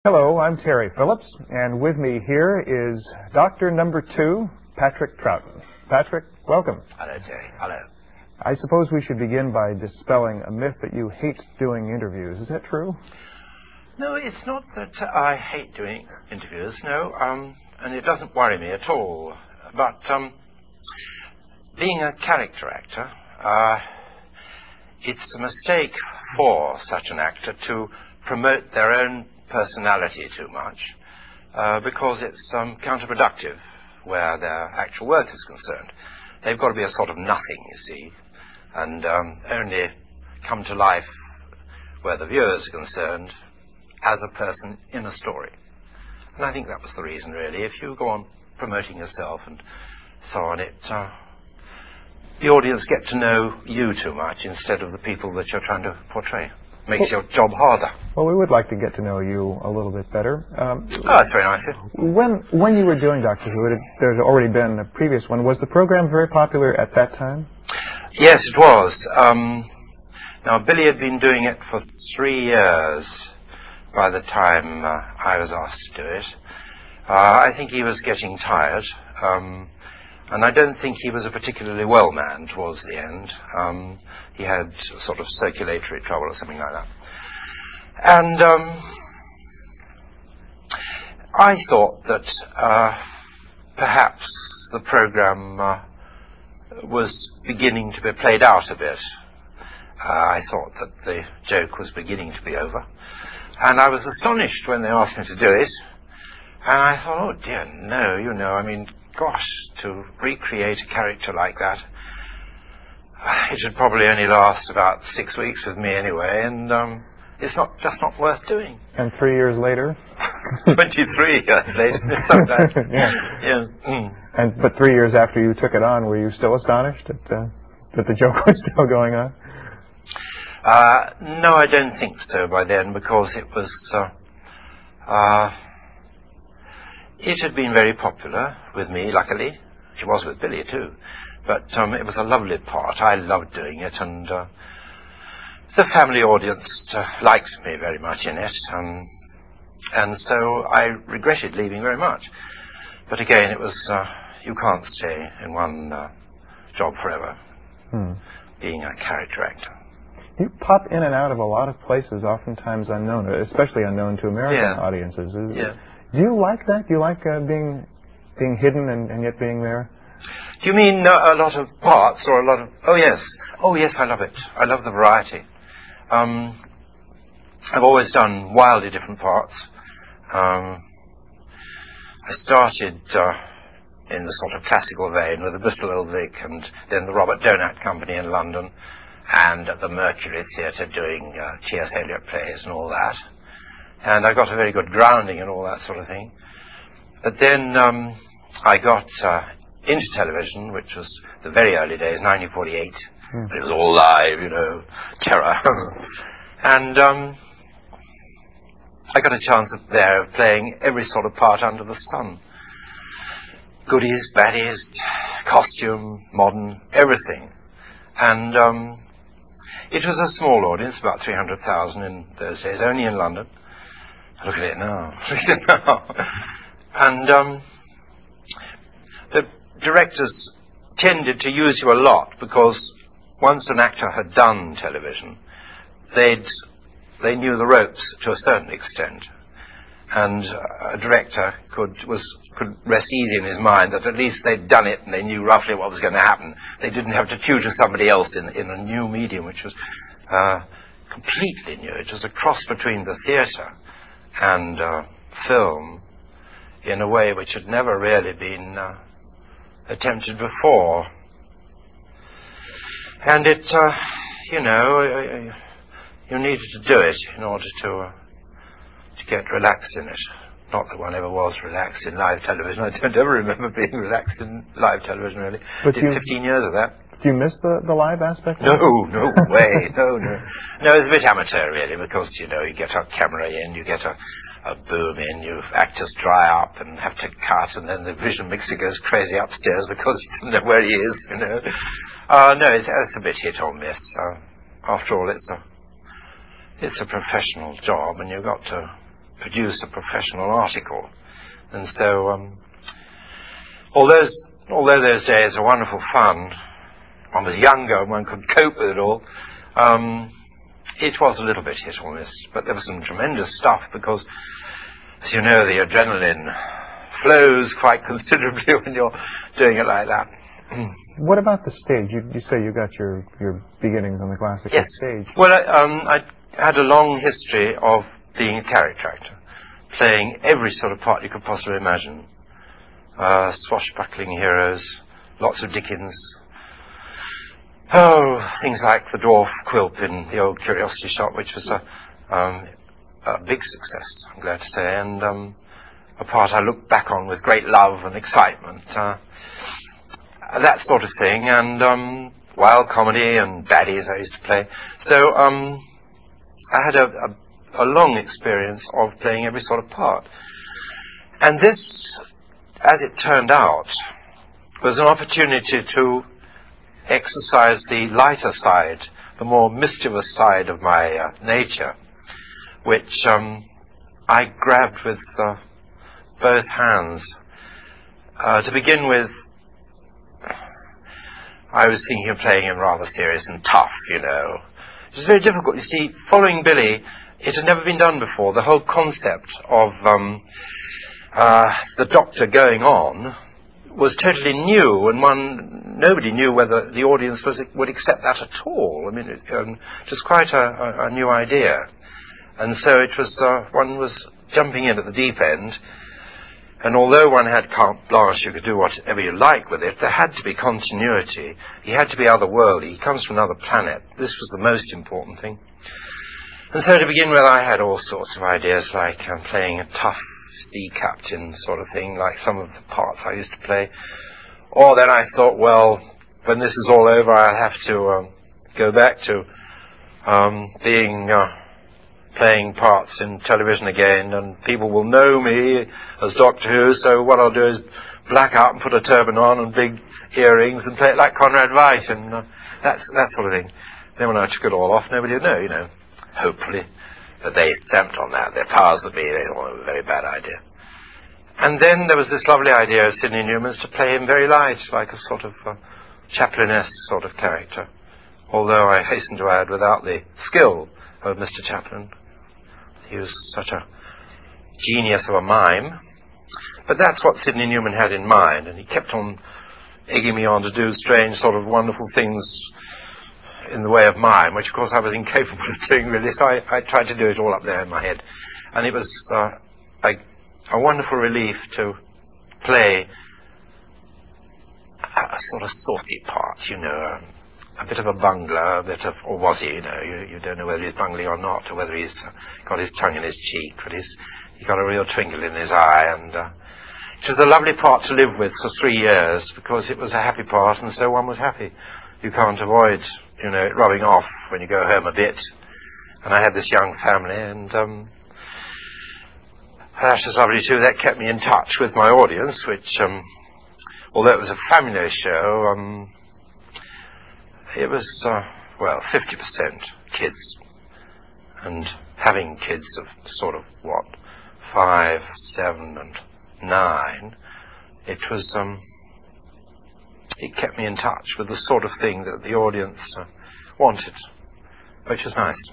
Hello, I'm Terry Phillips, and with me here is Doctor Number 2, Patrick Troughton. Patrick, welcome. Hello, Terry. Hello. I suppose we should begin by dispelling a myth that you hate doing interviews. Is that true? No, it's not that I hate doing interviews, no, and it doesn't worry me at all. But being a character actor, it's a mistake for such an actor to promote their own personality too much, because it's counterproductive where their actual work is concerned. They've got to be a sort of nothing, you see, and only come to life where the viewers are concerned as a person in a story. And I think that was the reason, really. If you go on promoting yourself and so on, the audience get to know you too much instead of the people that you're trying to portray. Makes your job harder. Well, we would like to get to know you a little bit better. Oh, that's very nice. When you were doing Doctor Who, there had already been a previous one. Was the program very popular at that time? Yes, it was. Now, Billy had been doing it for 3 years by the time I was asked to do it. I think he was getting tired, and I don't think he was a particularly well man towards the end. He had sort of circulatory trouble or something like that. And I thought that perhaps the program was beginning to be played out a bit. I thought that the joke was beginning to be over. And I was astonished when they asked me to do it. And I thought, oh dear, no, you know, I mean, gosh, to recreate a character like that, it should probably only last about 6 weeks with me anyway, and it's just not worth doing. And 3 years later? 23 years later, sometimes. Yeah. Yeah. But 3 years after you took it on, were you still astonished that the joke was still going on? No, I don't think so by then, because it was... it had been very popular with me, luckily. It was with Billy, too. But it was a lovely part. I loved doing it, and the family audience liked me very much in it. And so I regretted leaving very much. But again, it was, you can't stay in one job forever, being a character actor. You pop in and out of a lot of places, oftentimes unknown, especially unknown to American audiences. Do you like that? Do you like being hidden and yet being there? Do you mean a lot of parts or a lot of... Oh, yes. Oh, yes, I love it. I love the variety. I've always done wildly different parts. I started in the sort of classical vein with the Bristol Old Vic and then the Robert Donat Company in London and at the Mercury Theatre doing T.S. Eliot plays and all that. And I got a very good grounding and all that sort of thing. But then I got into television, which was the very early days, 1948. But it was all live, you know, terror. And I got a chance there of playing every sort of part under the sun. Goodies, baddies, costume, modern, everything. And it was a small audience, about 300,000 in those days, only in London. Look at it now. Look at it now. And the directors tended to use you a lot because once an actor had done television, they knew the ropes to a certain extent. And a director could rest easy in his mind that at least they'd done it and they knew roughly what was going to happen. They didn't have to tutor somebody else in a new medium, which was completely new. It was a cross between the theatre and film in a way which had never really been attempted before. And it, you know, you needed to do it in order to get relaxed in it. Not that one ever was relaxed in live television. I don't ever remember being relaxed in live television, really. But did 15 years of that. Do you miss the live aspect? No way. No. No, it's a bit amateur, really, because, you know, you get a camera in, you get a boom in, you actors dry up and have to cut, and then the vision mixer goes crazy upstairs because he doesn't know where he is, you know. No, it's a bit hit or miss. After all, it's a professional job, and you've got to produce a professional article. And so, although those days are wonderful fun, one was younger and one could cope with it all, it was a little bit hit or miss. But there was some tremendous stuff because, as you know, the adrenaline flows quite considerably when you're doing it like that. What about the stage? You say you got your beginnings on the classical stage. Well, I had a long history of being a character actor, playing every sort of part you could possibly imagine. Swashbuckling heroes, lots of Dickens. Oh, things like the dwarf Quilp in the old Curiosity Shop, which was a big success, I'm glad to say, and a part I look back on with great love and excitement. That sort of thing, and wild comedy and baddies I used to play. So I had a long experience of playing every sort of part. And this, as it turned out, was an opportunity to exercise the lighter side, the more mischievous side of my nature, which I grabbed with both hands. To begin with, I was thinking of playing him rather serious and tough, you know. It was very difficult. You see, following Billy, it had never been done before. The whole concept of the Doctor going on was totally new, and nobody knew whether the audience would accept that at all. I mean, it was quite a new idea. And so it was, one was jumping in at the deep end, and although one had carte blanche, you could do whatever you like with it, there had to be continuity. He had to be otherworldly. He comes from another planet. This was the most important thing. And so to begin with, I had all sorts of ideas, like playing a tough sea captain sort of thing, like some of the parts I used to play. Or then I thought, well, when this is all over, I'll have to go back to playing parts in television again, and people will know me as Doctor Who, so what I'll do is black out and put a turban on and big earrings and play it like Conrad Veidt, and that sort of thing. Then when I took it all off, nobody would know, you know, hopefully. But they stamped on that. Their powers that be, they thought it was a very bad idea. And then there was this lovely idea of Sidney Newman's to play him very light, like a sort of Chaplin-esque sort of character. Although I hasten to add, without the skill of Mr. Chaplin. He was such a genius of a mime. But that's what Sidney Newman had in mind, and he kept on egging me on to do strange sort of wonderful things in the way of mime, which of course I was incapable of doing really, so I tried to do it all up there in my head. And it was a wonderful relief to play a sort of saucy part, you know, a bit of a bungler, a bit of, or was he, you know, you don't know whether he's bungling or not, or whether he's got his tongue in his cheek, but he's got a real twinkle in his eye, and it was a lovely part to live with for 3 years, because it was a happy part, and so one was happy. You can't avoid, you know, it rubbing off when you go home a bit. And I had this young family, and that was lovely too. That kept me in touch with my audience, which, although it was a family show, it was, well, 50% kids. And having kids of sort of, 5, 7, and 9, it was, it kept me in touch with the sort of thing that the audience wanted, which was nice.